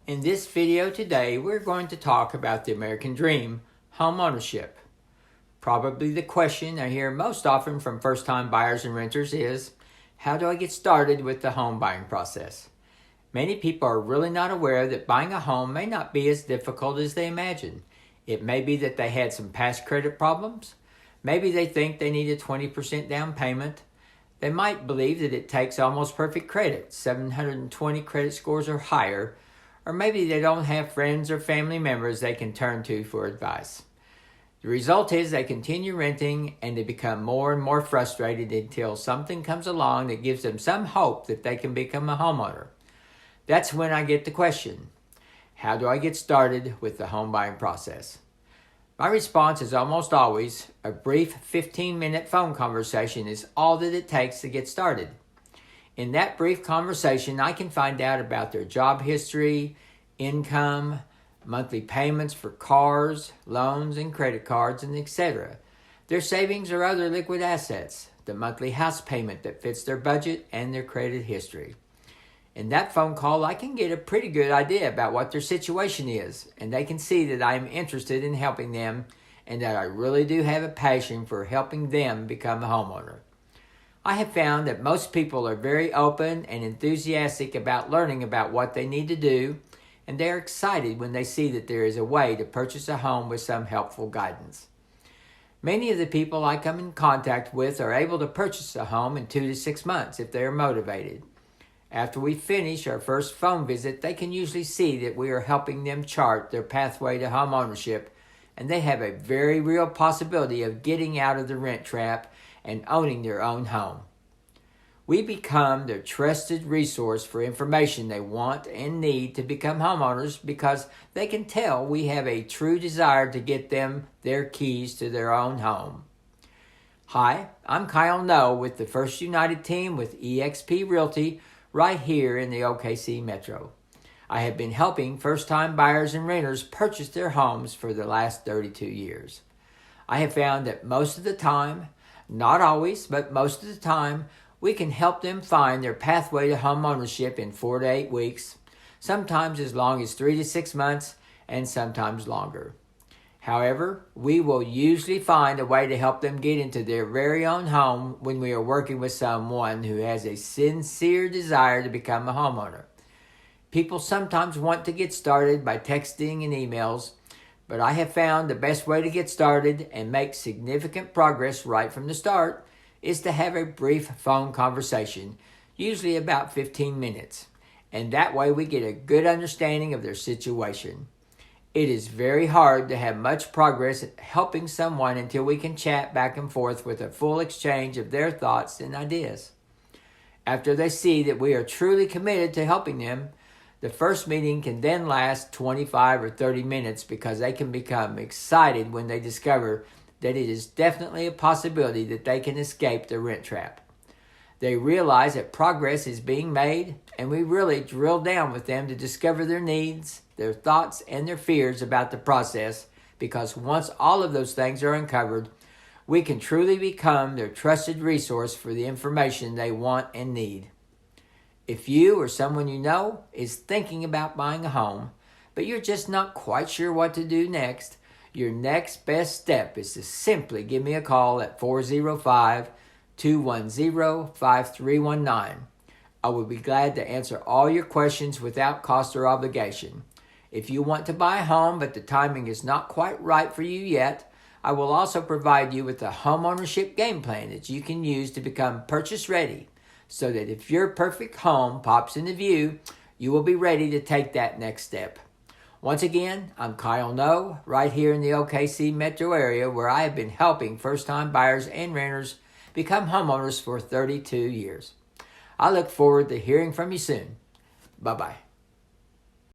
In this video today, we're going to talk about the American dream, home ownership. Probably the question I hear most often from first-time buyers and renters is, how do I get started with the home buying process? Many people are really not aware that buying a home may not be as difficult as they imagine. It may be that they had some past credit problems. Maybe they think they need a 20% down payment. They might believe that it takes almost perfect credit, 720 credit scores or higher, or maybe they don't have friends or family members they can turn to for advice. The result is they continue renting and they become more and more frustrated until something comes along that gives them some hope that they can become a homeowner. That's when I get the question, how do I get started with the home buying process? My response is almost always, a brief 15-minute phone conversation is all that it takes to get started. In that brief conversation, I can find out about their job history, income, monthly payments for cars, loans, and credit cards, and etc. Their savings or other liquid assets, the monthly house payment that fits their budget, and their credit history. In that phone call, I can get a pretty good idea about what their situation is, and they can see that I am interested in helping them and that I really do have a passion for helping them become a homeowner. I have found that most people are very open and enthusiastic about learning about what they need to do, and they are excited when they see that there is a way to purchase a home with some helpful guidance. Many of the people I come in contact with are able to purchase a home in 2 to 6 months if they are motivated. After we finish our first phone visit, they can usually see that we are helping them chart their pathway to home ownership, and they have a very real possibility of getting out of the rent trap and owning their own home. We become their trusted resource for information they want and need to become homeowners because they can tell we have a true desire to get them their keys to their own home. Hi, I'm Kyle No with the First United team with eXp Realty right here in the OKC Metro. I have been helping first-time buyers and renters purchase their homes for the last 32 years. I have found that most of the time, not always, but most of the time, we can help them find their pathway to home ownership in 4 to 8 weeks, sometimes as long as 3 to 6 months, and sometimes longer. However, we will usually find a way to help them get into their very own home when we are working with someone who has a sincere desire to become a homeowner. People sometimes want to get started by texting and emails, but I have found the best way to get started and make significant progress right from the start is to have a brief phone conversation, usually about 15 minutes, and that way we get a good understanding of their situation. It is very hard to have much progress at helping someone until we can chat back and forth with a full exchange of their thoughts and ideas. After they see that we are truly committed to helping them, the first meeting can then last 25 or 30 minutes because they can become excited when they discover that it is definitely a possibility that they can escape the rent trap. They realize that progress is being made, and we really drill down with them to discover their needs, their thoughts, and their fears about the process, because once all of those things are uncovered, we can truly become their trusted resource for the information they want and need. If you or someone you know is thinking about buying a home, but you're just not quite sure what to do next, your next best step is to simply give me a call at 405-210-5319. I will be glad to answer all your questions without cost or obligation. If you want to buy a home but the timing is not quite right for you yet, I will also provide you with a home ownership game plan that you can use to become purchase ready, so that if your perfect home pops into view, you will be ready to take that next step. Once again, I'm Kyle No, right here in the OKC metro area where I have been helping first-time buyers and renters become homeowners for 32 years. I look forward to hearing from you soon. Bye-bye.